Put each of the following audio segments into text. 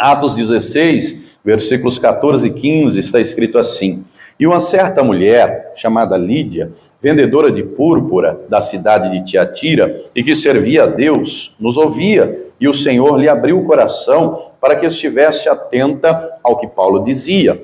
Atos 16, versículos 14 e 15, está escrito assim: E uma certa mulher, chamada Lídia, vendedora de púrpura da cidade de Tiatira, e que servia a Deus, nos ouvia, e o Senhor lhe abriu o coração para que estivesse atenta ao que Paulo dizia.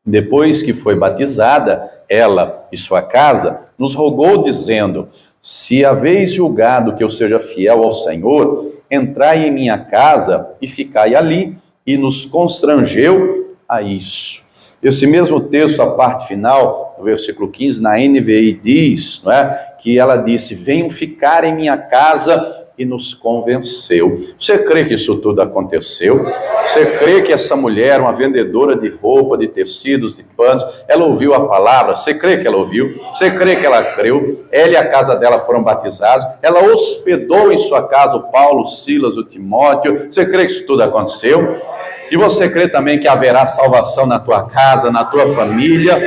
Depois que foi batizada, ela e sua casa, nos rogou dizendo: Se haveis julgado que eu seja fiel ao Senhor, entrai em minha casa e ficai ali. E nos constrangeu a isso. Esse mesmo texto, a parte final, no versículo 15, na NVI diz, não é, que ela disse: venham ficar em minha casa, e nos convenceu. Você crê que isso tudo aconteceu? Você crê que essa mulher, uma vendedora de roupa, de tecidos, de panos, ela ouviu a palavra? Você crê que ela ouviu? Você crê que ela creu? Ela e a casa dela foram batizados. Ela hospedou em sua casa o Paulo, o Silas, o Timóteo. Você crê que isso tudo aconteceu? E você crê também que haverá salvação na tua casa, na tua família?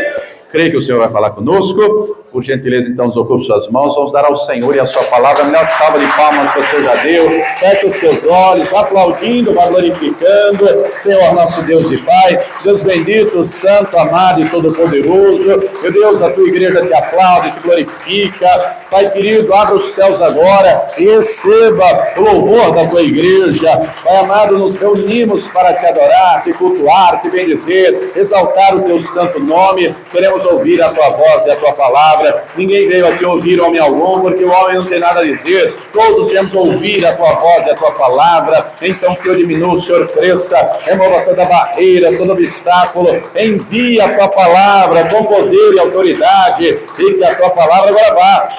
Crê que o Senhor vai falar conosco? Por gentileza, então, desocupe suas mãos. Vamos dar ao Senhor e a sua palavra a melhor salva de palmas que você já deu. Feche os teus olhos, aplaudindo, vai glorificando. Senhor, nosso Deus e Pai, Deus bendito, santo, amado e todo-poderoso. Meu Deus, a tua igreja te aplaude, te glorifica. Pai querido, abra os céus agora e receba o louvor da tua igreja. Pai amado, nos reunimos para te adorar, te cultuar, te bendizer, exaltar o teu santo nome. Queremos ouvir a tua voz e a tua palavra. Ninguém veio aqui ouvir homem algum, porque o homem não tem nada a dizer. Todos viemos ouvir a tua voz e a tua palavra. Então que eu diminua, o Senhor cresça, remova toda barreira, todo obstáculo. Envia a tua palavra com poder e autoridade, e que a tua palavra agora vá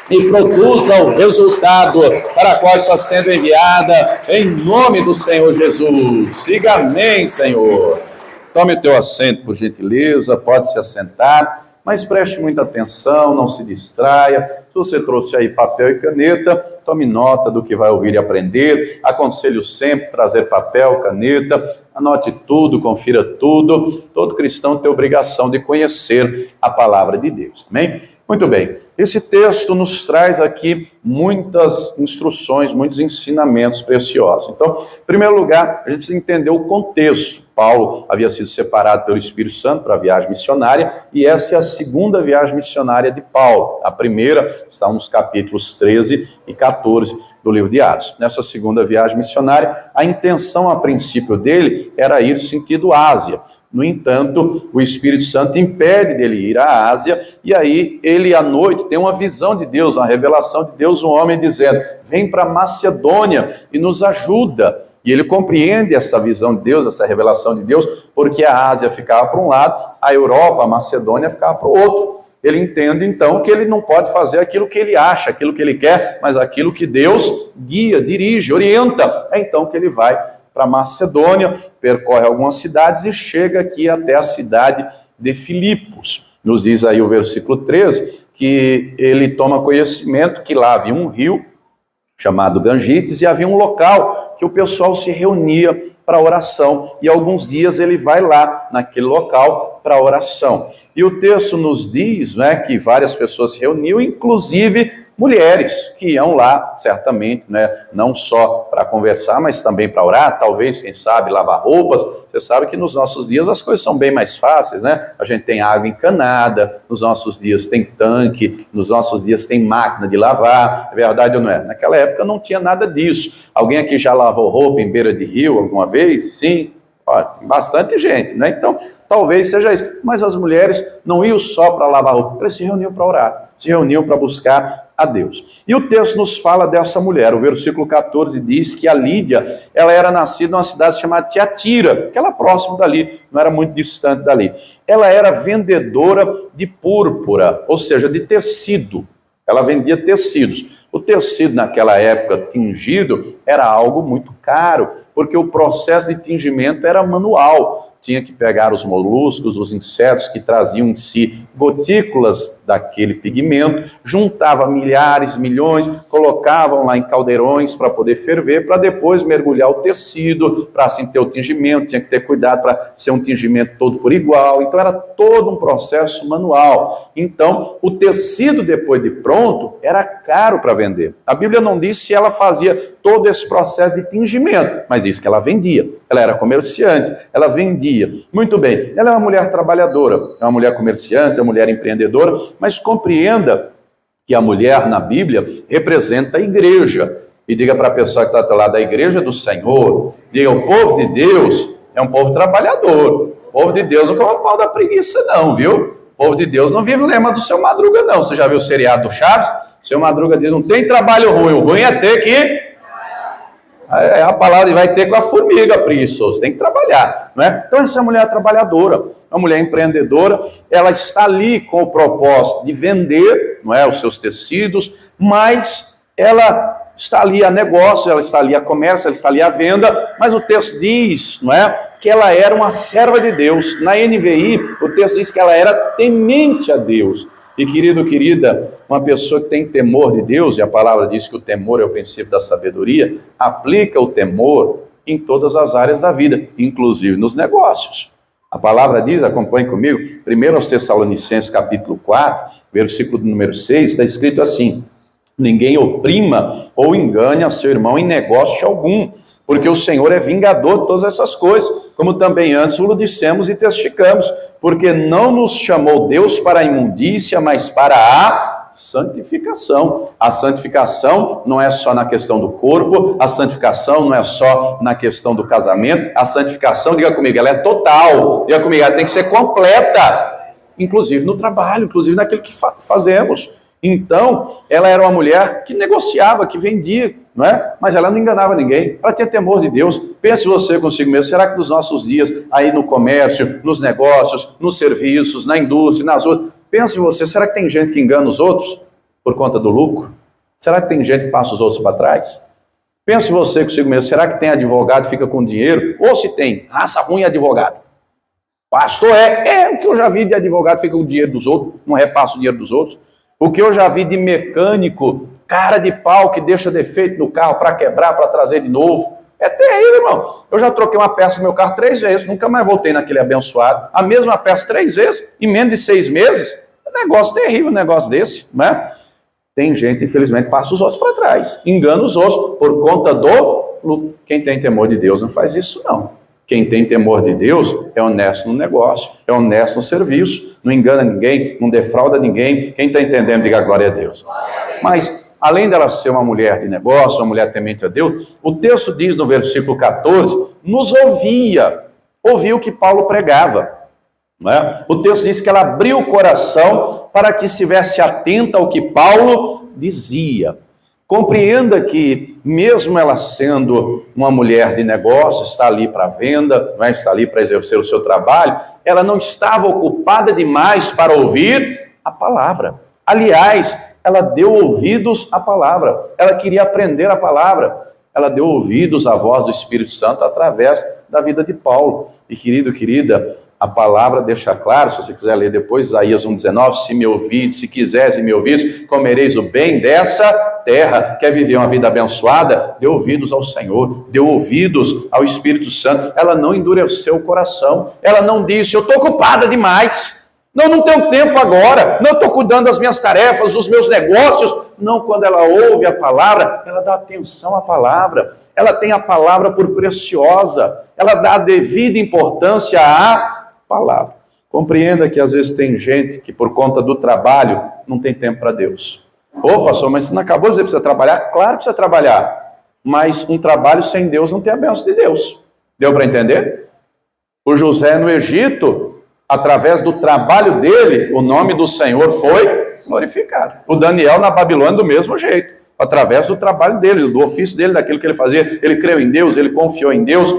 e produza o resultado para a qual está sendo enviada, em nome do Senhor Jesus. Diga amém, Senhor. Tome o teu assento, por gentileza, pode se assentar, mas preste muita atenção, não se distraia. Se você trouxe aí papel e caneta, tome nota do que vai ouvir e aprender. Aconselho sempre trazer papel, caneta, anote tudo, confira tudo. Todo cristão tem obrigação de conhecer a palavra de Deus, amém? Muito bem, esse texto nos traz aqui muitas instruções, muitos ensinamentos preciosos. Então, em primeiro lugar, a gente precisa entender o contexto. Paulo havia sido separado pelo Espírito Santo para a viagem missionária, e essa é a segunda viagem missionária de Paulo. A primeira está nos capítulos 13 e 14 do livro de Atos. Nessa segunda viagem missionária, a intenção a princípio dele era ir sentido Ásia. No entanto, o Espírito Santo impede dele ir à Ásia, e aí ele à noite tem uma visão de Deus, uma revelação de Deus, um homem dizendo: vem para Macedônia e nos ajuda. E ele compreende essa visão de Deus, essa revelação de Deus, porque a Ásia ficava para um lado, a Europa, a Macedônia ficava para o outro. Ele entende então que ele não pode fazer aquilo que ele acha, aquilo que ele quer, mas aquilo que Deus guia, dirige, orienta. É então que ele vai para Macedônia, percorre algumas cidades e chega aqui até a cidade de Filipos. Nos diz aí o versículo 13, que ele toma conhecimento que lá havia um rio chamado Gangites, e havia um local que o pessoal se reunia para oração, e alguns dias ele vai lá naquele local para oração. E o texto nos diz, né, que várias pessoas se reuniam, inclusive mulheres que iam lá, certamente, né, não só para conversar, mas também para orar, talvez, quem sabe, lavar roupas. Você sabe que nos nossos dias as coisas são bem mais fáceis, né? A gente tem água encanada, nos nossos dias tem tanque, nos nossos dias tem máquina de lavar, é verdade ou não é? Naquela época não tinha nada disso. Alguém aqui já lavou roupa em beira de rio alguma vez? Sim? Ó, tem bastante gente, né? Então, talvez seja isso. Mas as mulheres não iam só para lavar roupa, elas se reuniam para orar, se reuniam para buscar a Deus. E o texto nos fala dessa mulher. O versículo 14 diz que a Lídia, ela era nascida numa cidade chamada Tiatira, aquela próxima dali, não era muito distante dali. Ela era vendedora de púrpura, ou seja, de tecido. Ela vendia tecidos. O tecido naquela época tingido era algo muito caro, porque o processo de tingimento era manual. tinha que pegar os moluscos, os insetos que traziam em si gotículas daquele pigmento, juntava milhares, milhões, colocavam lá em caldeirões para poder ferver, para depois mergulhar o tecido, para assim ter o tingimento, tinha que ter cuidado para ser um tingimento todo por igual, então era todo um processo manual. Então, o tecido depois de pronto era caro para vender. A Bíblia não diz se ela fazia todo esse processo de tingimento, mas diz que ela vendia. Ela era comerciante, ela vendia. Muito bem, ela é uma mulher trabalhadora, é uma mulher comerciante, é uma mulher empreendedora, mas compreenda que a mulher na Bíblia representa a igreja. E diga para a pessoa que está lá da igreja do Senhor, diga, o povo de Deus é um povo trabalhador. O povo de Deus não come o pau da preguiça não, viu? O povo de Deus não vive o lema do seu Madruga não. Você já viu o seriado do Chaves? O seu Madruga diz, não tem trabalho ruim, o ruim é ter que... A palavra vai ter com a formiga, preguiçoso, tem que trabalhar, não é? Então essa mulher é trabalhadora, uma mulher empreendedora, ela está ali com o propósito de vender, não é, os seus tecidos, mas ela está ali a negócio, ela está ali a comércio, ela está ali a venda, mas o texto diz, não é, que ela era uma serva de Deus. Na NVI, o texto diz que ela era temente a Deus. E querido, querida, uma pessoa que tem temor de Deus, e a palavra diz que o temor é o princípio da sabedoria, aplica o temor em todas as áreas da vida, inclusive nos negócios. A palavra diz, acompanhe comigo, 1 aos Tessalonicenses capítulo 4, versículo número 6, está escrito assim, ninguém oprima ou engane a seu irmão em negócio algum, porque o Senhor é vingador de todas essas coisas, como também antes o dissemos e testificamos, porque não nos chamou Deus para a imundícia, mas para a santificação. A santificação não é só na questão do corpo, a santificação não é só na questão do casamento, a santificação, diga comigo, ela é total, diga comigo, ela tem que ser completa, inclusive no trabalho, inclusive naquilo que fazemos. Então, ela era uma mulher que negociava, que vendia, não é? Mas ela não enganava ninguém, ela tinha temor de Deus. Pense você consigo mesmo, será que nos nossos dias, aí no comércio, nos negócios, nos serviços, na indústria, nas ruas, pense você, será que tem gente que engana os outros por conta do lucro? Será que tem gente que passa os outros para trás? Pense você consigo mesmo, será que tem advogado que fica com dinheiro? Ou se tem, raça ruim advogado. Pastor, o que eu já vi de advogado fica com o dinheiro dos outros, não repassa o dinheiro dos outros. O que eu já vi de mecânico, cara de pau que deixa defeito no carro para quebrar, para trazer de novo. É terrível, irmão. Eu já troquei uma peça no meu carro 3 vezes, nunca mais voltei naquele abençoado. A mesma peça 3 vezes, em menos de 6 meses. É um negócio terrível, um negócio desse, né? Tem gente, infelizmente, passa os outros para trás. Engana os outros por conta do lucro. Quem tem temor de Deus não faz isso, não. Quem tem temor de Deus é honesto no negócio, é honesto no serviço, não engana ninguém, não defrauda ninguém. Quem está entendendo, diga glória a Deus. Mas, além dela ser uma mulher de negócio, uma mulher temente a Deus, o texto diz no versículo 14, nos ouvia o que Paulo pregava. Não é? O texto diz que ela abriu o coração para que estivesse atenta ao que Paulo dizia. Compreenda que, mesmo ela sendo uma mulher de negócio, está ali para venda, não é? Está ali para exercer o seu trabalho, ela não estava ocupada demais para ouvir a palavra. Aliás, ela deu ouvidos à palavra, ela queria aprender a palavra, ela deu ouvidos à voz do Espírito Santo através da vida de Paulo. E querido, querida, a palavra deixa claro, se você quiser ler depois, Isaías 1,19, se me ouvides, se quiseres e me ouvis, comereis o bem dessa terra. Quer viver uma vida abençoada? Dê ouvidos ao Senhor, dê ouvidos ao Espírito Santo. Ela não endureceu o coração, ela não disse, eu estou ocupada demais, não tenho tempo agora, não estou cuidando das minhas tarefas, dos meus negócios. Não, quando ela ouve a palavra, ela dá atenção à palavra, ela tem a palavra por preciosa, ela dá a devida importância à palavra. Compreenda que às vezes tem gente que por conta do trabalho não tem tempo para Deus. Ô pastor, mas você não acabou de dizer que precisa trabalhar? Claro que precisa trabalhar, mas um trabalho sem Deus não tem a bênção de Deus. Deu para entender? O José no Egito, através do trabalho dele, o nome do Senhor foi glorificado. O Daniel na Babilônia do mesmo jeito, através do trabalho dele, do ofício dele, daquilo que ele fazia. Ele creu em Deus, ele confiou em Deus.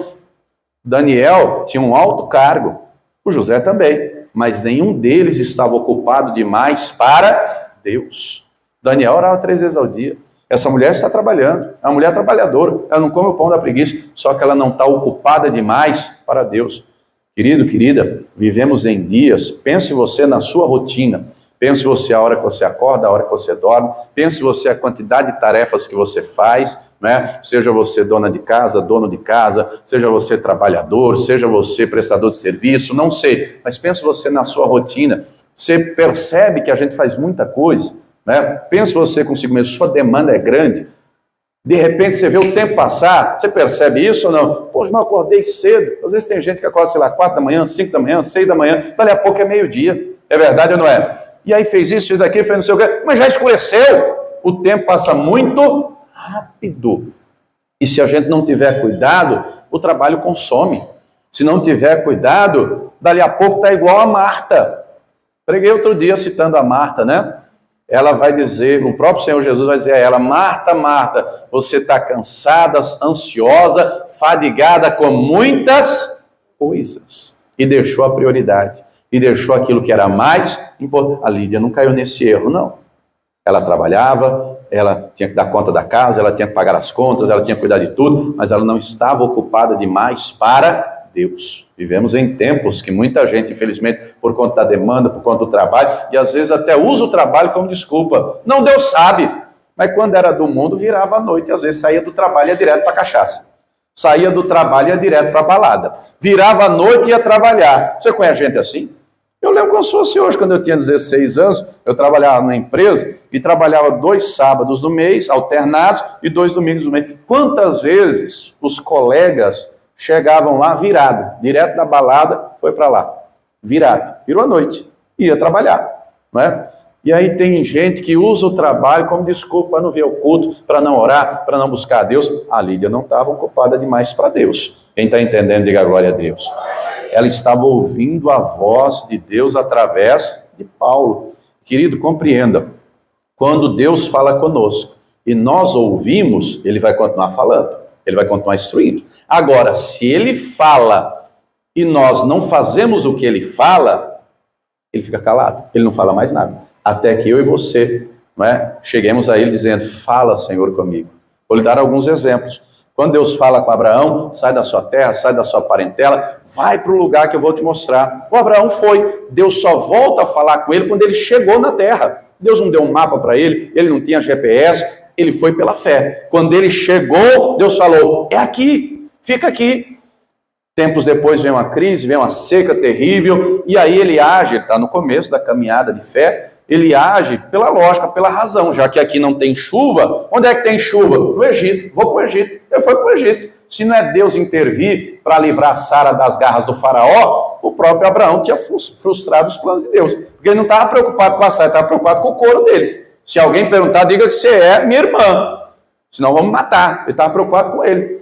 Daniel tinha um alto cargo, o José também, mas nenhum deles estava ocupado demais para Deus. Daniel orava 3 vezes ao dia. Essa mulher está trabalhando, é uma mulher trabalhadora, ela não come o pão da preguiça, só que ela não está ocupada demais para Deus. Querido, querida, vivemos em dias, pense você na sua rotina, pense você a hora que você acorda, a hora que você dorme, pense você a quantidade de tarefas que você faz, né? Seja você dona de casa, dono de casa, seja você trabalhador, seja você prestador de serviço, não sei, mas pense você na sua rotina, você percebe que a gente faz muita coisa, né? Pense você consigo mesmo, sua demanda é grande. De repente você vê o tempo passar, você percebe isso ou não? Poxa, mas eu acordei cedo. Às vezes tem gente que acorda, sei lá, 4 da manhã, 5 da manhã, 6 da manhã, dali a pouco é meio-dia. É verdade ou não é? E aí fez isso, fez aquilo, fez não sei o quê, mas já escureceu. O tempo passa muito rápido. E se a gente não tiver cuidado, o trabalho consome. Se não tiver cuidado, dali a pouco está igual a Marta. Preguei outro dia citando a Marta, né? Ela vai dizer, o próprio Senhor Jesus vai dizer a ela, Marta, Marta, você está cansada, ansiosa, fadigada com muitas coisas. E deixou a prioridade. E deixou aquilo que era mais importante. A Lídia não caiu nesse erro, não. Ela trabalhava, ela tinha que dar conta da casa, ela tinha que pagar as contas, ela tinha que cuidar de tudo, mas ela não estava ocupada demais para Deus. Vivemos em tempos que muita gente, infelizmente, por conta da demanda, por conta do trabalho, e às vezes até usa o trabalho como desculpa. Não, Deus sabe. Mas quando era do mundo, virava à noite, e às vezes saía do trabalho e ia direto para a cachaça. Saía do trabalho e ia direto para a balada. Virava à noite e ia trabalhar. Você conhece gente assim? Eu lembro como se fosse hoje, quando eu tinha 16 anos, eu trabalhava numa empresa e trabalhava 2 sábados do mês, alternados, e 2 domingos do mês. Quantas vezes os colegas chegavam lá virado, direto da balada, foi para lá, virado, virou à noite, ia trabalhar, não é? E aí tem gente que usa o trabalho como desculpa para não ver o culto, para não orar, para não buscar a Deus. A Lídia não estava ocupada demais para Deus. Quem está entendendo, diga glória a Deus. Ela estava ouvindo a voz de Deus através de Paulo. Querido, compreenda, quando Deus fala conosco e nós ouvimos, ele vai continuar falando, ele vai continuar instruindo. Agora, se ele fala e nós não fazemos o que ele fala, ele fica calado, ele não fala mais nada. Até que eu e você, não é, cheguemos a ele dizendo, fala, Senhor, comigo. Vou lhe dar alguns exemplos. Quando Deus fala com Abraão, sai da sua terra, sai da sua parentela, vai para o lugar que eu vou te mostrar. O Abraão foi, Deus só volta a falar com ele quando ele chegou na terra. Deus não deu um mapa para ele não tinha GPS, ele foi pela fé. Quando ele chegou, Deus falou, é aqui. Fica aqui. Tempos depois vem uma crise, vem uma seca terrível, e aí ele age, ele está no começo da caminhada de fé, ele age pela lógica, pela razão, já que aqui não tem chuva, onde é que tem chuva? No Egito, vou para o Egito. Ele foi para o Egito. Se não é Deus intervir para livrar Sara das garras do faraó, o próprio Abraão tinha frustrado os planos de Deus, porque ele não estava preocupado com a Sara, estava preocupado com o couro dele. Se alguém perguntar, diga que você é minha irmã, senão vamos matar. Ele estava preocupado com ele.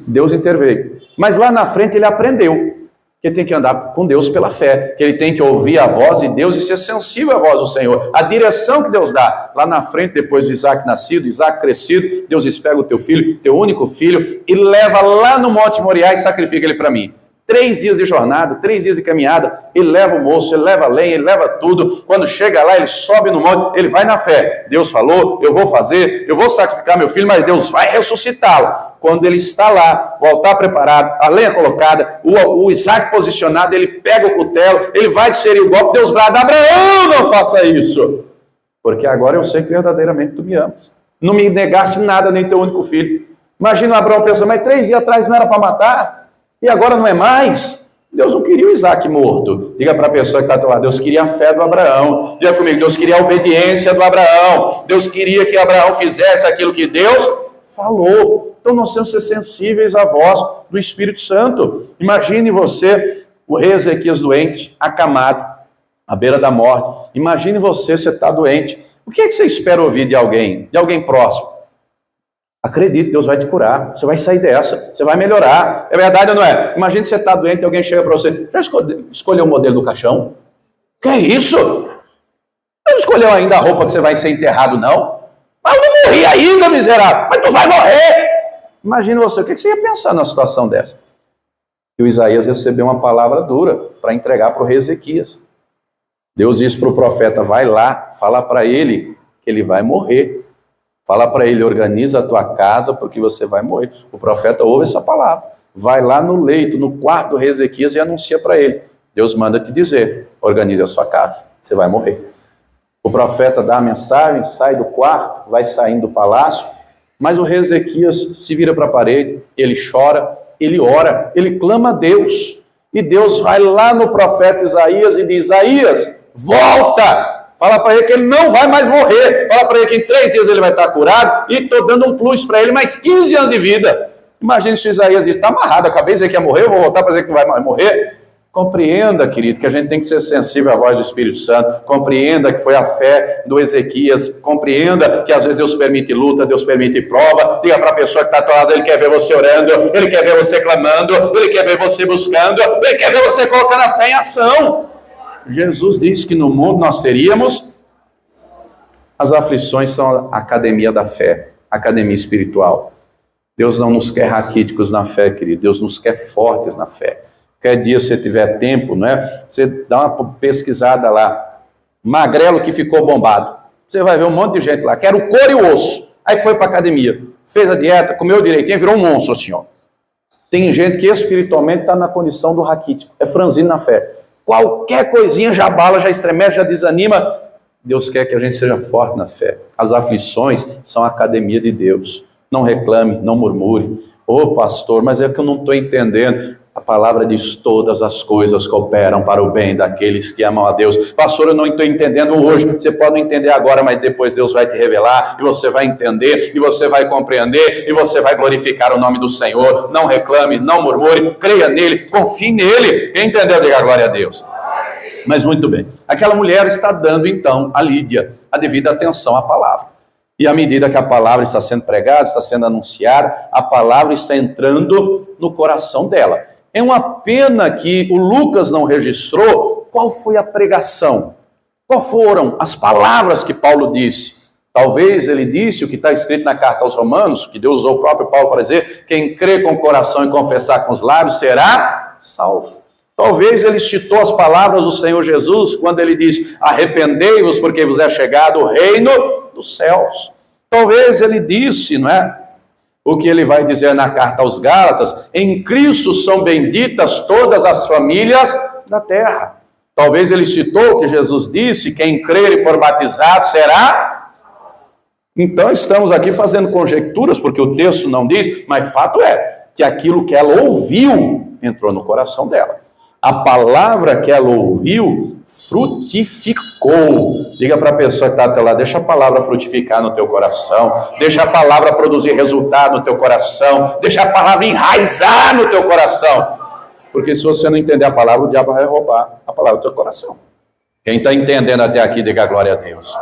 Deus interveio. Mas lá na frente ele aprendeu que ele tem que andar com Deus pela fé, que ele tem que ouvir a voz de Deus e ser sensível à voz do Senhor, a direção que Deus dá. Lá na frente, depois de Isaac nascido, Isaac crescido, Deus diz, pega o teu filho, teu único filho, e leva lá no Monte Moriá e sacrifica ele para mim. 3 dias de jornada, 3 dias de caminhada, ele leva o moço, ele leva a lenha, ele leva tudo. Quando chega lá, ele sobe no monte, ele vai na fé. Deus falou, eu vou fazer, eu vou sacrificar meu filho, mas Deus vai ressuscitá-lo. Quando ele está lá, o altar preparado, a lenha colocada, o Isaac posicionado, ele pega o cutelo, ele vai desferir o golpe, Deus brada, Abraão, não faça isso, porque agora eu sei que verdadeiramente tu me amas. Não me negaste nada, nem teu único filho. Imagina o Abraão pensando, mas 3 dias atrás não era para matar? E agora não é mais? Deus não queria o Isaac morto. Diga para a pessoa que está do teu lado, Deus queria a fé do Abraão. Diga comigo, Deus queria a obediência do Abraão. Deus queria que Abraão fizesse aquilo que Deus falou. Então nós temos que ser sensíveis à voz do Espírito Santo. Imagine você, o rei Ezequias doente, acamado, à beira da morte. Imagine você está doente. O que é que você espera ouvir de alguém próximo? Acredite, Deus vai te curar, você vai sair dessa, você vai melhorar. É verdade ou não é? Imagine você está doente e alguém chega para você, já escolheu o modelo do caixão? Que é isso? Não escolheu ainda a roupa que você vai ser enterrado, não? Mas eu não morri ainda, miserável. Mas tu vai morrer. Imagine você, o que você ia pensar numa situação dessa? E o Isaías recebeu uma palavra dura para entregar para o rei Ezequias. Deus disse para o profeta, vai lá, fala para ele que ele vai morrer. Fala para ele, organiza a tua casa porque você vai morrer. O profeta ouve essa palavra. vai lá no leito, no quarto do rei Ezequias e anuncia para ele. Deus manda te dizer, organize a sua casa, você vai morrer. O profeta dá a mensagem, sai do quarto, vai saindo do palácio, mas o rei Ezequias se vira para a parede, ele chora, ele ora, ele clama a Deus. E Deus vai lá no profeta Isaías e diz, Isaías, volta! Fala para ele que ele não vai mais morrer. Fala para ele que em 3 dias ele vai estar curado. E estou dando um plus para ele, mais 15 anos de vida. Imagina se Isaías diz, está amarrado, acabei de dizer que ia morrer, eu vou voltar para dizer que não vai mais morrer. Compreenda, querido, que a gente tem que ser sensível à voz do Espírito Santo. Compreenda que foi a fé do Ezequias. Compreenda que às vezes Deus permite luta, Deus permite prova. Diga para a pessoa que está ao lado, Ele quer ver você orando, Ele quer ver você clamando, Ele quer ver você buscando, Ele quer ver você colocando a fé em ação. Jesus disse que no mundo nós teríamos... As aflições são a academia da fé, a academia espiritual. Deus não nos quer raquíticos na fé, querido. Deus nos quer fortes na fé. Qualquer dia você tiver tempo, não é? Você dá uma pesquisada lá. Magrelo que ficou bombado. Você vai ver um monte de gente lá, que era o couro e o osso. Aí foi para a academia, fez a dieta, comeu direitinho, virou um monstro assim, ó. Tem gente que espiritualmente está na condição do raquítico, é franzino na fé. Qualquer coisinha já abala, já estremece, já desanima. Deus quer que a gente seja forte na fé. As aflições são a academia de Deus. Não reclame, não murmure. Ô pastor, mas é que eu não estou entendendo. A palavra diz, todas as coisas cooperam para o bem daqueles que amam a Deus. Pastor, eu não estou entendendo hoje. Você pode não entender agora, mas depois Deus vai te revelar, e você vai entender, e você vai compreender, e você vai glorificar o nome do Senhor. Não reclame, não murmure, creia nele, confie nele. Quem entendeu, diga glória a Deus. Mas muito bem. Aquela mulher está dando, então, a Lídia, a devida atenção à palavra. E à medida que a palavra está sendo pregada, está sendo anunciada, a palavra está entrando no coração dela. É uma pena que o Lucas não registrou qual foi a pregação, qual foram as palavras que Paulo disse. Talvez ele disse o que está escrito na carta aos Romanos, que Deus usou o próprio Paulo para dizer, quem crê com o coração e confessar com os lábios será salvo. Talvez ele citou as palavras do Senhor Jesus, quando ele diz, arrependei-vos porque vos é chegado o reino dos céus. Talvez ele disse, não é? O que ele vai dizer na carta aos Gálatas, em Cristo são benditas todas as famílias da terra. Talvez ele citou o que Jesus disse, quem crer e for batizado será... Então estamos aqui fazendo conjecturas, porque o texto não diz, mas fato é que aquilo que ela ouviu entrou no coração dela. A palavra que ela ouviu frutificou. Diga para a pessoa que está até lá, deixa a palavra frutificar no teu coração, deixa a palavra produzir resultado no teu coração, deixa a palavra enraizar no teu coração. Porque se você não entender a palavra, o diabo vai roubar a palavra do teu coração. Quem está entendendo até aqui, diga glória a Deus.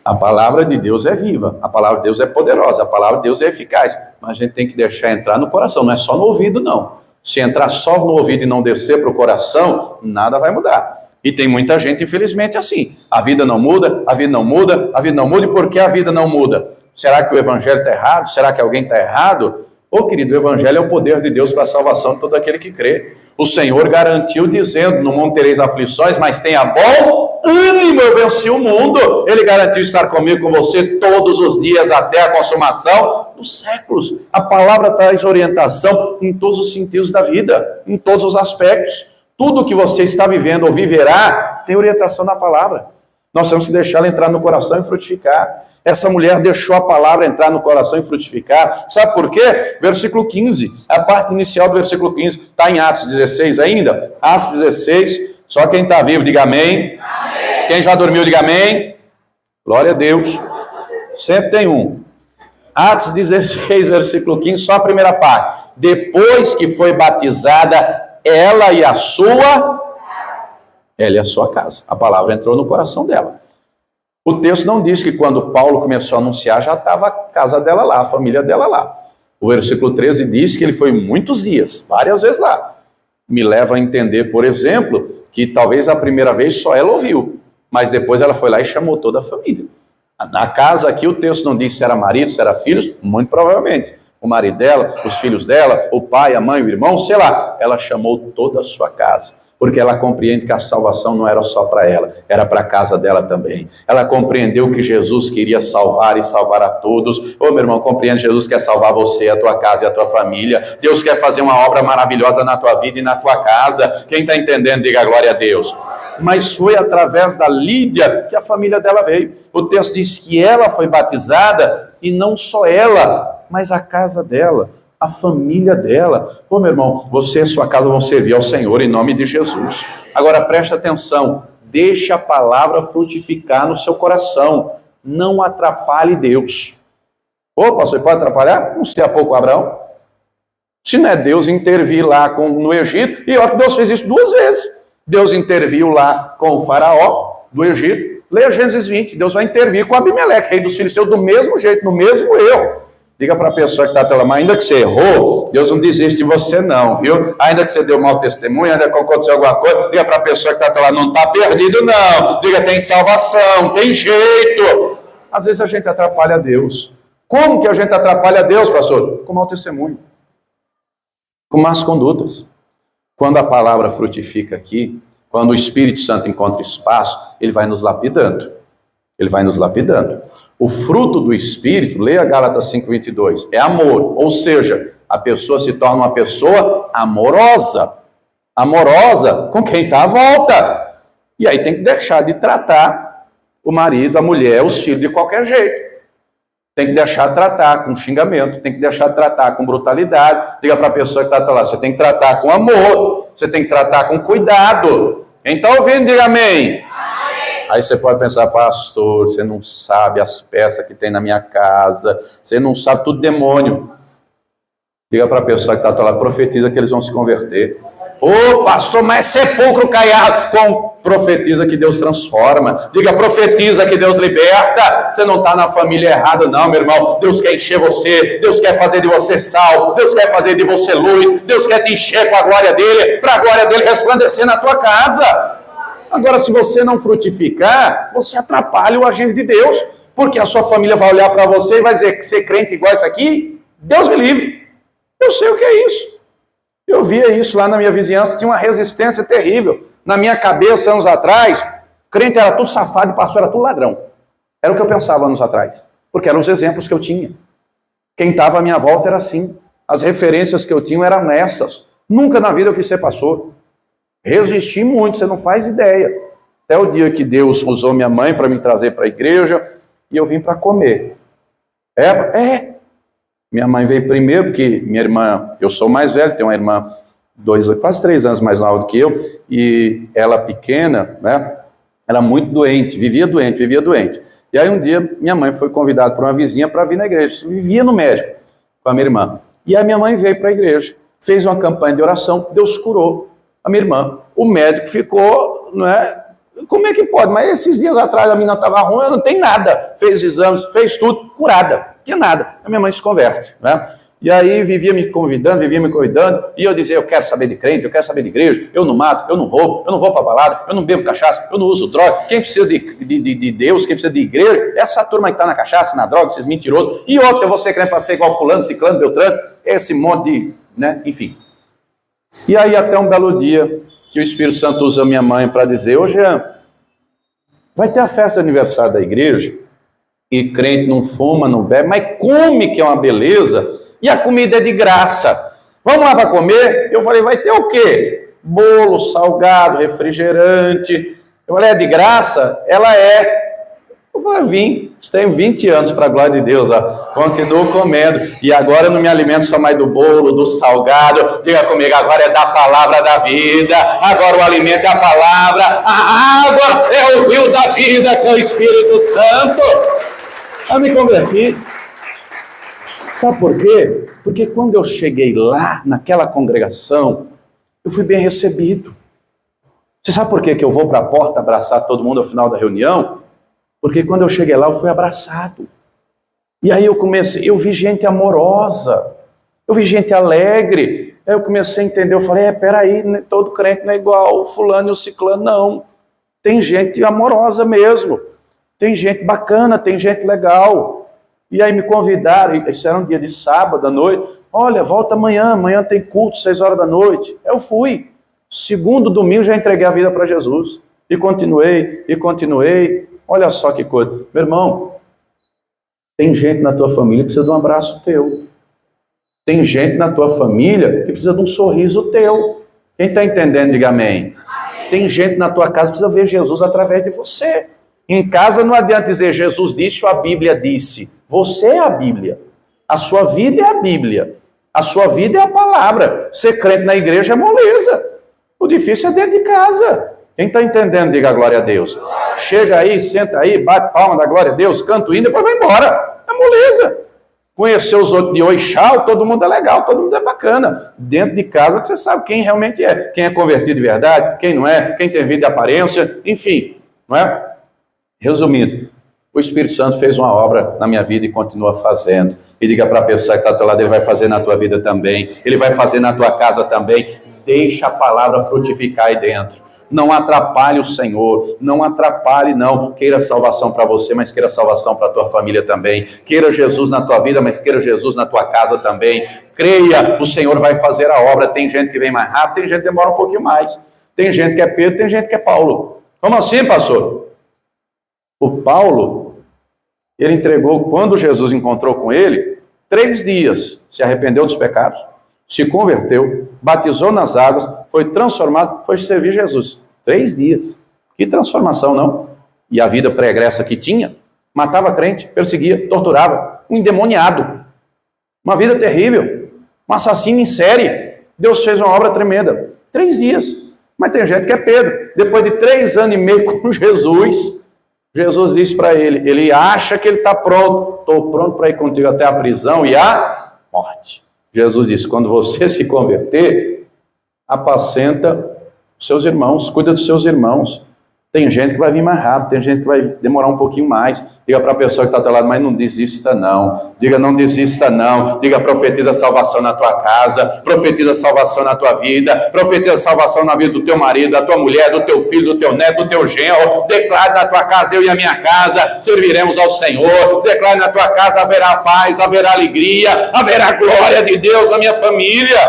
A palavra de Deus é viva, a palavra de Deus é poderosa, a palavra de Deus é eficaz. Mas a gente tem que deixar entrar no coração, não é só no ouvido não. Se entrar só no ouvido e não descer para o coração, nada vai mudar. E tem muita gente, infelizmente, assim. A vida não muda, a vida não muda, a vida não muda. E por que a vida não muda? Será que o evangelho está errado? Será que alguém está errado? Ô querido, o evangelho é o poder de Deus para a salvação de todo aquele que crê. O Senhor garantiu dizendo, no mundo tereis aflições, mas tenha bom ânimo, eu venci o mundo. Ele garantiu estar comigo, com você, todos os dias até a consumação dos séculos. A palavra traz orientação em todos os sentidos da vida, em todos os aspectos. Tudo que você está vivendo ou viverá tem orientação na palavra. Nós temos que deixá-la entrar no coração e frutificar. Essa mulher deixou a palavra entrar no coração e frutificar. Sabe por quê? Versículo 15, a parte inicial do versículo 15, está em Atos 16 ainda? Atos 16, só quem está vivo diga amém. Amém. Quem já dormiu diga amém. Glória a Deus. Sempre tem um. Atos 16, versículo 15, só a primeira parte. Depois que foi batizada ela e a sua casa. A palavra entrou no coração dela. O texto não diz que quando Paulo começou a anunciar, já estava a casa dela lá, a família dela lá. O versículo 13 diz que ele foi muitos dias, várias vezes lá. Me leva a entender, por exemplo, que talvez a primeira vez só ela ouviu, mas depois ela foi lá e chamou toda a família. Na casa aqui o texto não diz se era marido, se era filhos, muito provavelmente. O marido dela, os filhos dela, o pai, a mãe, o irmão, sei lá. Ela chamou toda a sua casa. porque ela compreende que a salvação não era só para ela, era para a casa dela também. Ela compreendeu que Jesus queria salvar e salvar a todos. Ô meu irmão, compreende, Jesus quer salvar você, a tua casa e a tua família. Deus quer fazer uma obra maravilhosa na tua vida e na tua casa. Quem está entendendo, diga glória a Deus. Mas foi através da Lídia que a família dela veio. O texto diz que ela foi batizada, e não só ela, mas a casa dela, a família dela. Ô meu irmão, você e sua casa vão servir ao Senhor em nome de Jesus. Agora preste atenção, deixe a palavra frutificar no seu coração, não atrapalhe Deus. Ô pastor, pode atrapalhar? Não sei há pouco Abraão. Se não é Deus intervir lá no Egito, e olha que Deus fez isso 2 vezes. Deus interviu lá com o faraó do Egito. Leia Gênesis 20, Deus vai intervir com Abimeleque, rei dos filisteus, do mesmo jeito, no mesmo erro. Diga para a pessoa que está até lá, mas ainda que você errou, Deus não desiste de você não, viu? Ainda que você deu mau testemunho, ainda que aconteceu alguma coisa, diga para a pessoa que está até lá, não está perdido não. Diga, tem salvação, tem jeito. Às vezes a gente atrapalha Deus. Como que a gente atrapalha Deus, pastor? Com mau testemunho, com más condutas. Quando a palavra frutifica aqui, quando o Espírito Santo encontra espaço, ele vai nos lapidando. Ele vai nos lapidando. O fruto do Espírito, leia Gálatas 5:22, é amor. Ou seja, a pessoa se torna uma pessoa amorosa. Amorosa com quem está à volta. E aí tem que deixar de tratar o marido, a mulher, os filhos de qualquer jeito. Tem que deixar de tratar com xingamento, tem que deixar de tratar com brutalidade. Diga para a pessoa que está lá, você tem que tratar com amor, você tem que tratar com cuidado. Quem está ouvindo, diga amém. Aí você pode pensar, pastor, você não sabe as peças que tem na minha casa, você não sabe tudo demônio. Diga para a pessoa que está lá, profetiza que eles vão se converter. Ô pastor, mas sepulcro caiado. Profetiza que Deus transforma. Diga, profetiza que Deus liberta. Você não está na família errada não, meu irmão. Deus quer encher você, Deus quer fazer de você sal, Deus quer fazer de você luz, Deus quer te encher com a glória dele, para a glória dele resplandecer na tua casa. Agora, se você não frutificar, você atrapalha o agir de Deus, porque a sua família vai olhar para você e vai dizer que você é crente igual isso aqui. Deus me livre. Eu sei o que é isso. Eu via isso lá na minha vizinhança, tinha uma resistência terrível. Na minha cabeça, anos atrás, crente era tudo safado e pastor era tudo ladrão. Era o que eu pensava anos atrás, porque eram os exemplos que eu tinha. Quem estava à minha volta era assim. As referências que eu tinha eram essas. Nunca na vida eu quis ser pastor. Resisti muito, você não faz ideia. Até o dia que Deus usou minha mãe para me trazer para a igreja e eu vim para comer. Minha mãe veio primeiro, porque minha irmã, eu sou mais velho, tenho uma irmã quase 3 anos mais nova do que eu, e ela pequena, né, era muito doente, vivia doente. E aí um dia minha mãe foi convidada por uma vizinha para vir na igreja, vivia no médico com a minha irmã. E a minha mãe veio para a igreja, fez uma campanha de oração, Deus curou a minha irmã. O médico ficou, não é? Como é que pode? Mas esses dias atrás a menina estava ruim, eu não tenho nada. Fez exames, fez tudo, curada, não tinha nada. A minha mãe se converte, né? E aí vivia me convidando, e eu dizia, eu quero saber de crente, eu quero saber de igreja, eu não mato, eu não roubo, eu não vou para balada, eu não bebo cachaça, eu não uso droga. Quem precisa de Deus, quem precisa de igreja, essa turma que está na cachaça, na droga, esses mentirosos. E outro, eu vou ser crente para ser igual fulano, ciclano, beltrano, esse monte de, né, enfim. E aí até um belo dia, que o Espírito Santo usa a minha mãe para dizer, ô Jean, vai ter a festa de aniversário da igreja, e crente não fuma, não bebe, mas come, que é uma beleza, e a comida é de graça. Vamos lá para comer? Eu falei, vai ter o quê? Bolo, salgado, refrigerante. Eu falei, é de graça? Ela é. Eu falei, vim, tenho 20 anos para a glória de Deus, ó. Continuo comendo, e agora eu não me alimento só mais do bolo, do salgado. Diga comigo, agora é da palavra da vida, agora o alimento é a palavra, a água é o rio da vida, que é o Espírito Santo. Eu me converti. Sabe por quê? Porque quando eu cheguei lá, naquela congregação, eu fui bem recebido. Você sabe por quê que eu vou para a porta abraçar todo mundo ao final da reunião? Porque quando eu cheguei lá, eu fui abraçado. E aí eu vi gente amorosa, eu vi gente alegre. Aí eu comecei a entender, eu falei, peraí, todo crente não é igual o fulano e o ciclano, não. Tem gente amorosa mesmo, tem gente bacana, tem gente legal. E aí me convidaram, isso era um dia de sábado à noite, olha, volta amanhã tem culto, 6 horas da noite. Eu fui. Segundo domingo já entreguei a vida para Jesus. E continuei, e continuei. Olha só que coisa. Meu irmão, tem gente na tua família que precisa de um abraço teu. Tem gente na tua família que precisa de um sorriso teu. Quem está entendendo, diga amém. Tem gente na tua casa que precisa ver Jesus através de você. Em casa não adianta dizer Jesus disse ou a Bíblia disse. Você é a Bíblia. A sua vida é a Bíblia. A sua vida é a palavra. Ser crente na igreja é moleza. O difícil é dentro de casa. Quem está entendendo, diga glória a Deus. Chega aí, senta aí, bate palma da glória a Deus, canta o hino, depois vai embora. É moleza. Conhecer os outros de oi, tchau, todo mundo é legal, todo mundo é bacana. Dentro de casa você sabe quem realmente é. Quem é convertido de verdade, quem não é, quem tem vida de aparência, enfim. Não é? Resumindo, o Espírito Santo fez uma obra na minha vida e continua fazendo. E diga para a pessoa que está ao teu lado, ele vai fazer na tua vida também. Ele vai fazer na tua casa também. Deixa a palavra frutificar aí dentro. Não atrapalhe o Senhor, não atrapalhe não. Queira salvação para você, mas queira salvação para a tua família também. Queira Jesus na tua vida, mas queira Jesus na tua casa também. Creia, o Senhor vai fazer a obra. Tem gente que vem mais rápido, tem gente que demora um pouquinho mais. Tem gente que é Pedro, tem gente que é Paulo. Como assim, pastor? O Paulo, ele entregou, quando Jesus encontrou com ele, 3 dias, se arrependeu dos pecados, se converteu, batizou nas águas, foi transformado, foi servir Jesus. 3 dias. Que transformação, não? E a vida pregressa que tinha, matava crente, perseguia, torturava, um endemoniado. Uma vida terrível, um assassino em série. Deus fez uma obra tremenda. 3 dias. Mas tem gente que é Pedro. Depois de 3 anos e meio com Jesus, Jesus disse para ele, ele acha que ele está pronto. Estou pronto para ir contigo até a prisão e a morte. Jesus disse, quando você se converter, apacenta os seus irmãos, cuida dos seus irmãos. Tem gente que vai vir mais rápido, tem gente que vai demorar um pouquinho mais. Diga para a pessoa que está ao teu lado, mas não desista não. Diga, não desista não. Diga, profetiza salvação na tua casa, profetiza salvação na tua vida, profetiza salvação na vida do teu marido, da tua mulher, do teu filho, do teu neto, do teu genro. Declare na tua casa, eu e a minha casa serviremos ao Senhor. Declare na tua casa, haverá paz, haverá alegria, haverá glória de Deus na minha família.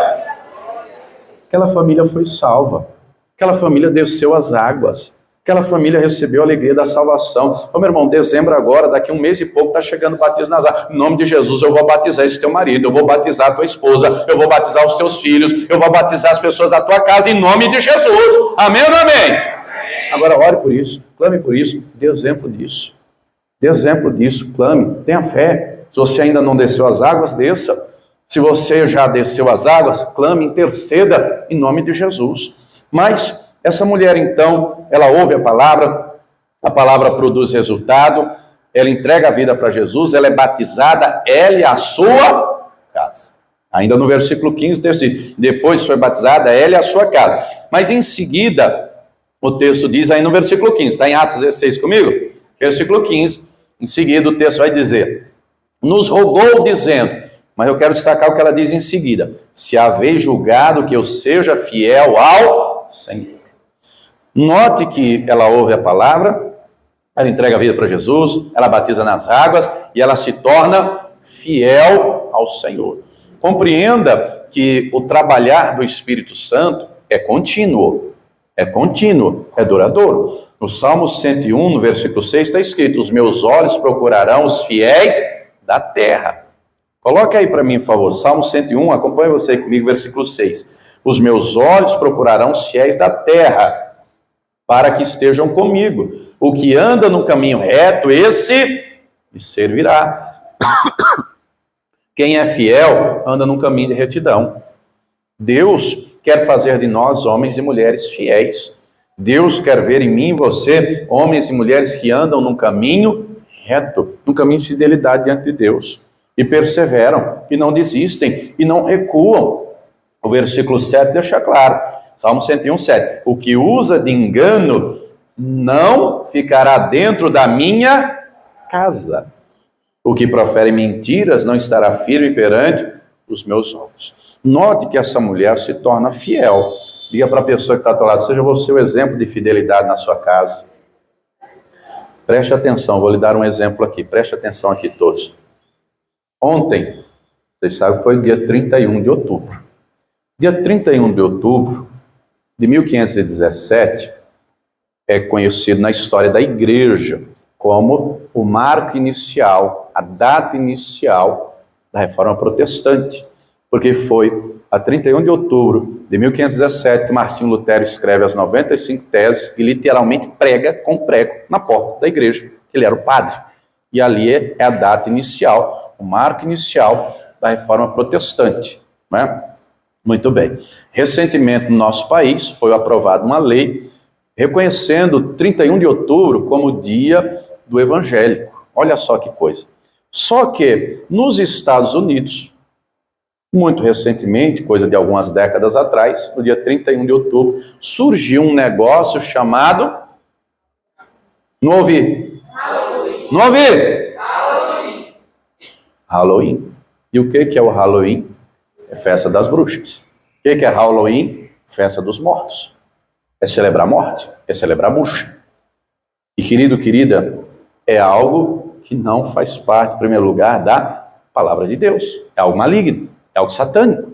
Aquela família foi salva. Aquela família desceu as águas. Aquela família recebeu a alegria da salvação. Ô meu irmão, dezembro agora, daqui 1 mês e pouco, está chegando o batismo nas águas. Em nome de Jesus, eu vou batizar esse teu marido, eu vou batizar a tua esposa, eu vou batizar os teus filhos, eu vou batizar as pessoas da tua casa, em nome de Jesus. Amém ou não amém? Agora ore por isso, clame por isso, dê exemplo disso. Dê exemplo disso, clame, tenha fé. Se você ainda não desceu as águas, desça. Se você já desceu as águas, clame, interceda em nome de Jesus. Mas essa mulher, então, ela ouve a palavra produz resultado, ela entrega a vida para Jesus, ela é batizada, ela e a sua casa. Ainda no versículo 15, o texto diz, depois foi batizada, ela e a sua casa. Mas em seguida, o texto diz aí no versículo 15, está em Atos 16 comigo? Versículo 15, em seguida o texto vai dizer, nos rogou dizendo, mas eu quero destacar o que ela diz em seguida, se haveis julgado que eu seja fiel ao Senhor. Note que ela ouve a palavra, ela entrega a vida para Jesus, ela batiza nas águas e ela se torna fiel ao Senhor. Compreenda que o trabalhar do Espírito Santo é contínuo, é duradouro. No Salmo 101, no versículo 6, está escrito, os meus olhos procurarão os fiéis da terra. Coloque aí para mim, por favor, Salmo 101, acompanhe você comigo, versículo 6. Os meus olhos procurarão os fiéis da terra, para que estejam comigo. O que anda no caminho reto, esse me servirá. Quem é fiel, anda no caminho de retidão. Deus quer fazer de nós homens e mulheres fiéis. Deus quer ver em mim e você, homens e mulheres que andam num caminho reto, num caminho de fidelidade diante de Deus. E perseveram, e não desistem, e não recuam. O versículo 7 deixa claro. Salmo 101, 7. O que usa de engano não ficará dentro da minha casa. O que profere mentiras não estará firme perante os meus olhos. Note que essa mulher se torna fiel. Diga para a pessoa que está ao teu lado, seja você o exemplo de fidelidade na sua casa. Preste atenção, vou lhe dar um exemplo aqui. Preste atenção aqui todos. Ontem, vocês sabem que foi dia 31 de outubro. Dia 31 de outubro, de 1517 é conhecido na história da igreja como o marco inicial, a data inicial da Reforma Protestante, porque foi a 31 de outubro de 1517 que Martinho Lutero escreve as 95 teses e literalmente prega com prego na porta da igreja. Ele era o padre. E ali é a data inicial, o marco inicial da Reforma Protestante, né? Muito bem. Recentemente, no nosso país, foi aprovada uma lei reconhecendo 31 de outubro como dia do evangélico. Olha só que coisa. Só que, nos Estados Unidos, muito recentemente, coisa de algumas décadas atrás, no dia 31 de outubro, surgiu um negócio chamado... Não ouvi? Halloween. Não ouvi? Halloween. Halloween. E o que é o Halloween? É festa das bruxas. O que é Halloween? Festa dos mortos. É celebrar a morte, é celebrar a bruxa. E querido, querida, é algo que não faz parte, em primeiro lugar, da palavra de Deus. É algo maligno, é algo satânico.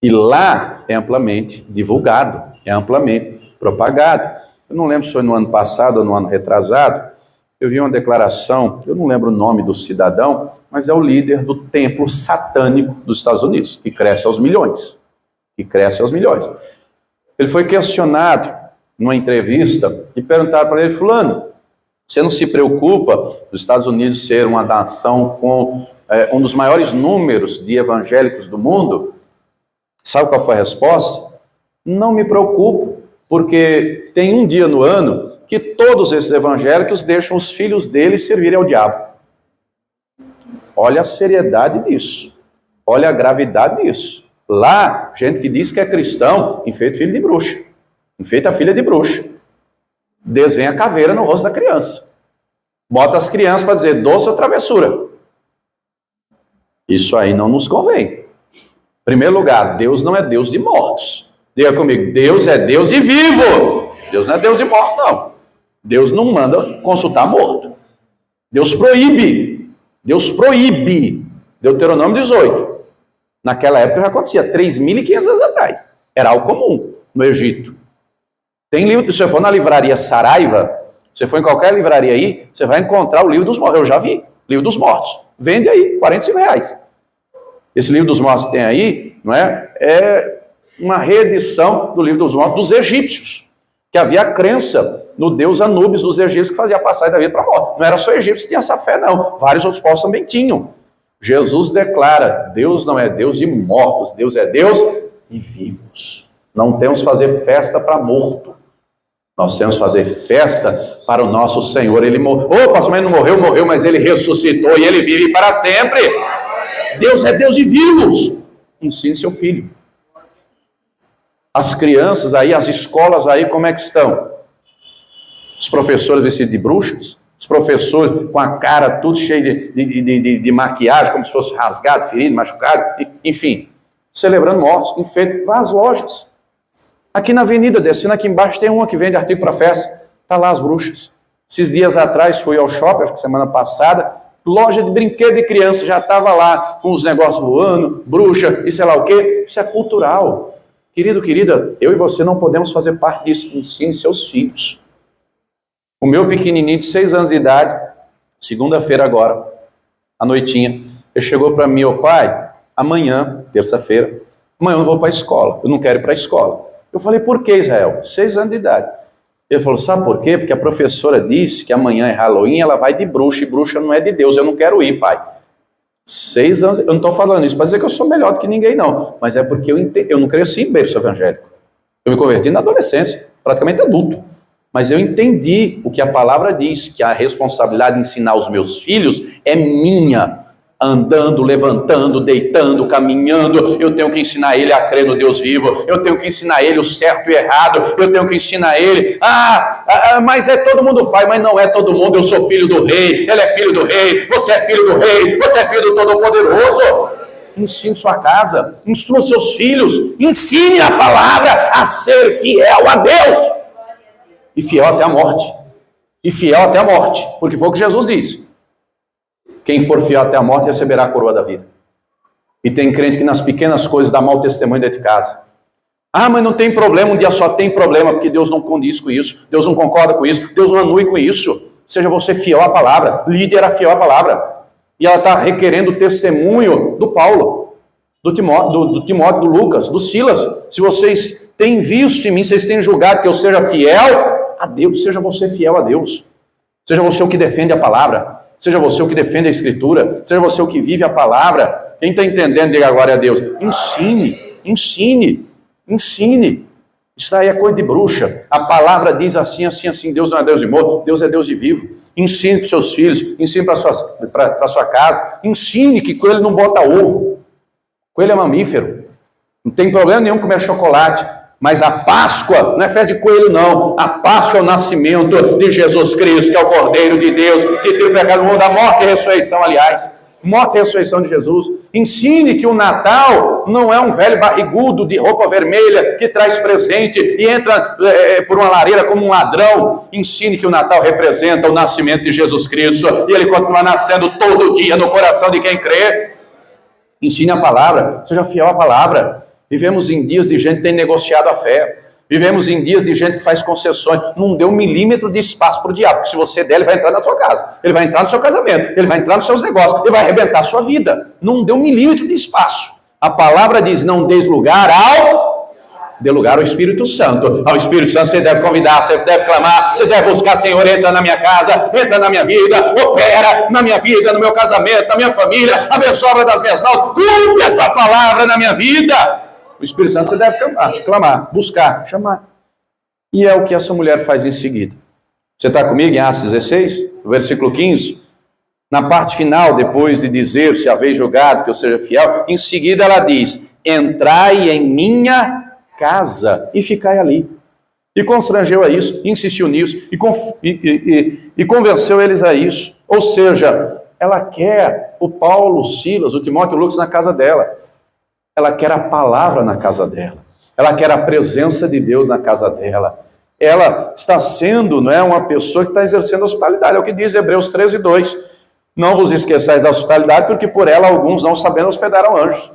E lá é amplamente divulgado, é amplamente propagado. Eu não lembro se foi no ano passado ou no ano retrasado, eu vi uma declaração, eu não lembro o nome do cidadão, mas é o líder do templo satânico dos Estados Unidos, que cresce aos milhões. Ele foi questionado numa entrevista e perguntaram para ele: fulano, você não se preocupa dos Estados Unidos ser uma nação com um dos maiores números de evangélicos do mundo? Sabe qual foi a resposta? Não me preocupo, porque tem um dia no ano que todos esses evangélicos deixam os filhos deles servirem ao diabo. Olha a seriedade disso. Olha a gravidade disso. Lá, gente que diz que é cristão, enfeita filho de bruxa. Enfeita a filha de bruxa. Desenha caveira no rosto da criança. Bota as crianças para dizer doce ou travessura. Isso aí não nos convém. Em primeiro lugar, Deus não é Deus de mortos. Diga comigo, Deus é Deus de vivo. Deus não é Deus de morto, não. Deus não manda consultar morto. Deus proíbe. Deuteronômio 18. Naquela época já acontecia, 3.500 anos atrás. Era algo comum no Egito. Tem livro, se você for na livraria Saraiva, se você for em qualquer livraria aí, você vai encontrar o livro dos mortos. Eu já vi, livro dos mortos. Vende aí, R$45. Esse livro dos mortos que tem aí, não é? É uma reedição do livro dos mortos dos egípcios. Que havia a crença no deus Anubis dos egípcios, que fazia a passagem da vida para a morte. Não era só egípcios que tinham essa fé, não. Vários outros povos também tinham. Jesus declara, Deus não é Deus de mortos, Deus é Deus de vivos. Não temos que fazer festa para morto. Nós temos que fazer festa para o nosso Senhor. Ele morreu. Ô, pastor, mas não morreu, mas ele ressuscitou e ele vive para sempre. Deus é Deus de vivos. Ensine seu filho. As crianças aí, as escolas aí, como é que estão? Os professores vestidos de bruxas? Os professores com a cara tudo cheia de maquiagem, como se fosse rasgado, ferido, machucado, enfim, celebrando mortos, enfeite, vá às lojas. Aqui na avenida, descendo aqui embaixo, tem uma que vende artigo para festa, está lá as bruxas. Esses dias atrás fui ao shopping, acho que semana passada, loja de brinquedo de criança, já estava lá com os negócios voando, bruxa e sei lá o quê. Isso é cultural. Querido, querida, eu e você não podemos fazer parte disso. Ensine seus filhos. O meu pequenininho de 6 anos de idade, segunda-feira agora, à noitinha, ele chegou para mim: ô pai, amanhã, terça-feira, amanhã eu não vou para a escola, eu não quero ir para a escola. Eu falei: por que, Israel? 6 anos de idade. Ele falou: sabe por quê? Porque a professora disse que amanhã é Halloween, ela vai de bruxa, e bruxa não é de Deus, eu não quero ir, pai. 6 anos, eu não estou falando isso para dizer que eu sou melhor do que ninguém, não, mas é porque eu não cresci em berço evangélico. Eu me converti na adolescência, praticamente adulto. Mas eu entendi o que a palavra diz, que a responsabilidade de ensinar os meus filhos é minha. Andando, levantando, deitando, caminhando, eu tenho que ensinar ele a crer no Deus vivo, eu tenho que ensinar ele o certo e errado, eu tenho que ensinar ele, mas todo mundo faz, mas não é todo mundo. Eu sou filho do rei, ele é filho do rei, você é filho do rei, você é filho do Todo-Poderoso. Ensine sua casa, instrua seus filhos, ensine a palavra a ser fiel a Deus. E fiel até a morte. E fiel até a morte. Porque foi o que Jesus disse. Quem for fiel até a morte receberá a coroa da vida. E tem crente que nas pequenas coisas dá mau testemunho dentro de casa. Ah, mas não tem problema, um dia só tem problema, porque Deus não condiz com isso, Deus não concorda com isso, Deus não anui com isso. Seja você fiel à palavra, líder era fiel à palavra. E ela está requerendo o testemunho do Paulo, do Timóteo, do Lucas, do Silas. Se vocês têm visto em mim, vocês têm julgado que eu seja fiel a Deus, seja você fiel a Deus. Seja você o que defende a palavra, seja você o que defende a Escritura, seja você o que vive a palavra. Quem está entendendo, diga glória a Deus. Ensine. Isso aí é coisa de bruxa. A palavra diz assim, assim, assim. Deus não é Deus de morto, Deus é Deus de vivo. Ensine para os seus filhos, ensine para a sua casa. Ensine que coelho não bota ovo. Coelho é mamífero. Não tem problema nenhum comer chocolate. Mas a Páscoa não é festa de coelho, não. A Páscoa é o nascimento de Jesus Cristo, que é o Cordeiro de Deus, que tira o pecado do mundo, da morte e ressurreição, aliás. Morte e ressurreição de Jesus. Ensine que o Natal não é um velho barrigudo de roupa vermelha que traz presente e entra por uma lareira como um ladrão. Ensine que o Natal representa o nascimento de Jesus Cristo e ele continua nascendo todo dia no coração de quem crê. Ensine a palavra, seja fiel à palavra. Vivemos em dias de gente que tem negociado a fé. Vivemos em dias de gente que faz concessões. Não dê 1 milímetro de espaço para o diabo, porque se você der, ele vai entrar na sua casa, ele vai entrar no seu casamento, ele vai entrar nos seus negócios, ele vai arrebentar a sua vida. Não dê 1 milímetro de espaço. A palavra diz, não dê lugar ao Espírito Santo. Ao Espírito Santo você deve convidar, você deve clamar, você deve buscar, Senhor, entra na minha casa, entra na minha vida, opera na minha vida, no meu casamento, na minha família, abençoa a obra das minhas mãos, cumpre a tua palavra na minha vida. O Espírito Santo você deve clamar, buscar, chamar. E é o que essa mulher faz em seguida. Você está comigo em Atos 16, versículo 15? Na parte final, depois de dizer, se haveis julgado que eu seja fiel, em seguida ela diz, entrai em minha casa e ficai ali. E constrangeu a isso, insistiu nisso, e convenceu eles a isso. Ou seja, ela quer o Paulo, o Silas, o Timóteo e o Lucas na casa dela. Ela quer a palavra na casa dela. Ela quer a presença de Deus na casa dela. Ela está sendo, não é, uma pessoa que está exercendo hospitalidade. É o que diz Hebreus 13:2. Não vos esqueçais da hospitalidade, porque por ela alguns, não sabendo, hospedaram anjos.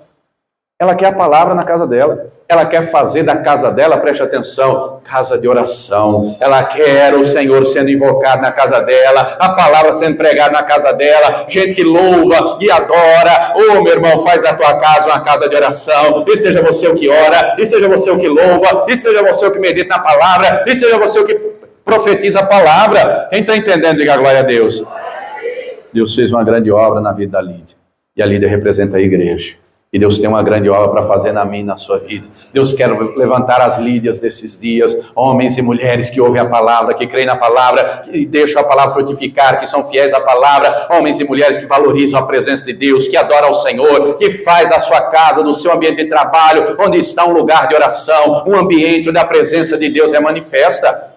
Ela quer a palavra na casa dela. Ela quer fazer da casa dela, preste atenção, casa de oração. Ela quer o Senhor sendo invocado na casa dela, a palavra sendo pregada na casa dela, gente que louva e adora. Meu irmão, faz da tua casa uma casa de oração. E seja você o que ora, e seja você o que louva, e seja você o que medita na palavra, e seja você o que profetiza a palavra. Quem está entendendo, diga glória a Deus. Deus fez uma grande obra na vida da Lídia. E a Lídia representa a igreja. E Deus tem uma grande obra para fazer na minha e na sua vida. Deus quer levantar as Lídias desses dias, homens e mulheres que ouvem a palavra, que creem na palavra, que deixam a palavra frutificar, que são fiéis à palavra, homens e mulheres que valorizam a presença de Deus, que adoram ao Senhor, que faz da sua casa, do seu ambiente de trabalho, onde está um lugar de oração, um ambiente onde a presença de Deus é manifesta.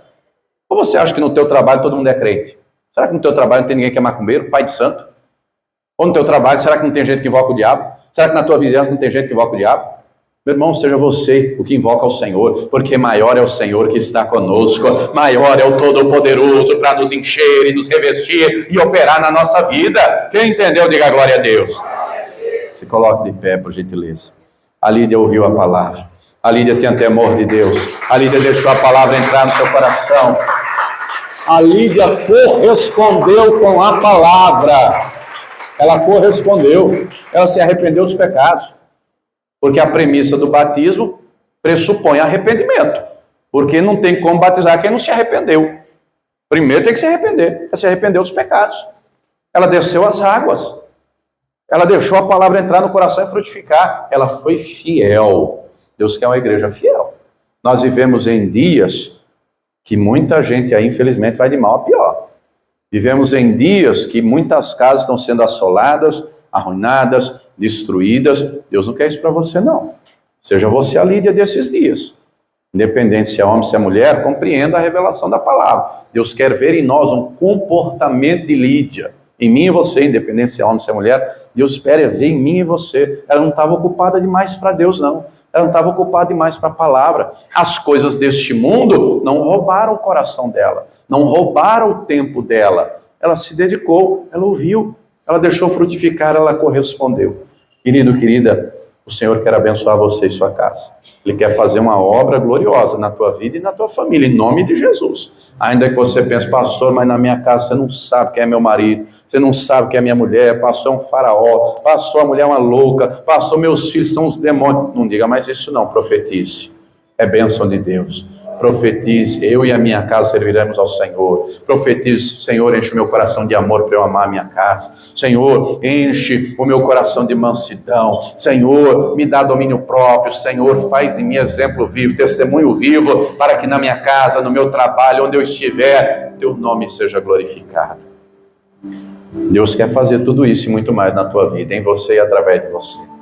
Ou você acha que no teu trabalho todo mundo é crente? Será que no teu trabalho não tem ninguém que é macumbeiro, pai de santo? Ou no teu trabalho, será que não tem gente que invoca o diabo? Será que na tua vizinhança não tem gente que invoca o diabo? Meu irmão, seja você o que invoca ao Senhor, porque maior é o Senhor que está conosco, maior é o Todo-Poderoso para nos encher e nos revestir e operar na nossa vida. Quem entendeu, diga glória a Deus. Se coloque de pé, por gentileza. A Lídia ouviu a palavra. A Lídia tem temor de Deus. A Lídia deixou a palavra entrar no seu coração. A Lídia correspondeu com a palavra. Ela correspondeu, ela se arrependeu dos pecados, porque a premissa do batismo pressupõe arrependimento, porque não tem como batizar quem não se arrependeu. Primeiro tem que se arrepender, ela se arrependeu dos pecados. Ela desceu as águas, ela deixou a palavra entrar no coração e frutificar, ela foi fiel. Deus quer uma igreja fiel. Nós vivemos em dias que muita gente aí, infelizmente, vai de mal a pior. Vivemos em dias que muitas casas estão sendo assoladas, arruinadas, destruídas. Deus não quer isso para você, não. Seja você a Lídia desses dias. Independente se é homem, se é mulher, compreenda a revelação da palavra. Deus quer ver em nós um comportamento de Lídia. Em mim e você, independente se é homem, se é mulher, Deus espera ver em mim e você. Ela não estava ocupada demais para Deus, não. Ela não estava ocupada demais para a palavra. As coisas deste mundo não roubaram o coração dela. Não roubaram o tempo dela. Ela se dedicou, ela ouviu, ela deixou frutificar, ela correspondeu. Querido, querida, o Senhor quer abençoar você e sua casa. Ele quer fazer uma obra gloriosa na tua vida e na tua família, em nome de Jesus. Ainda que você pense, pastor, mas na minha casa você não sabe quem é meu marido, você não sabe quem é minha mulher, pastor é um faraó, pastor a mulher é uma louca, pastor meus filhos são os demônios. Não diga mais isso não, profetize. É bênção de Deus. Profetize, eu e a minha casa serviremos ao Senhor. Profetize, Senhor, enche o meu coração de amor para eu amar a minha casa. Senhor, enche o meu coração de mansidão. Senhor, me dá domínio próprio. Senhor, faz de mim exemplo vivo, testemunho vivo, para que na minha casa, no meu trabalho, onde eu estiver, teu nome seja glorificado. Deus quer fazer tudo isso e muito mais na tua vida, em você e através de você.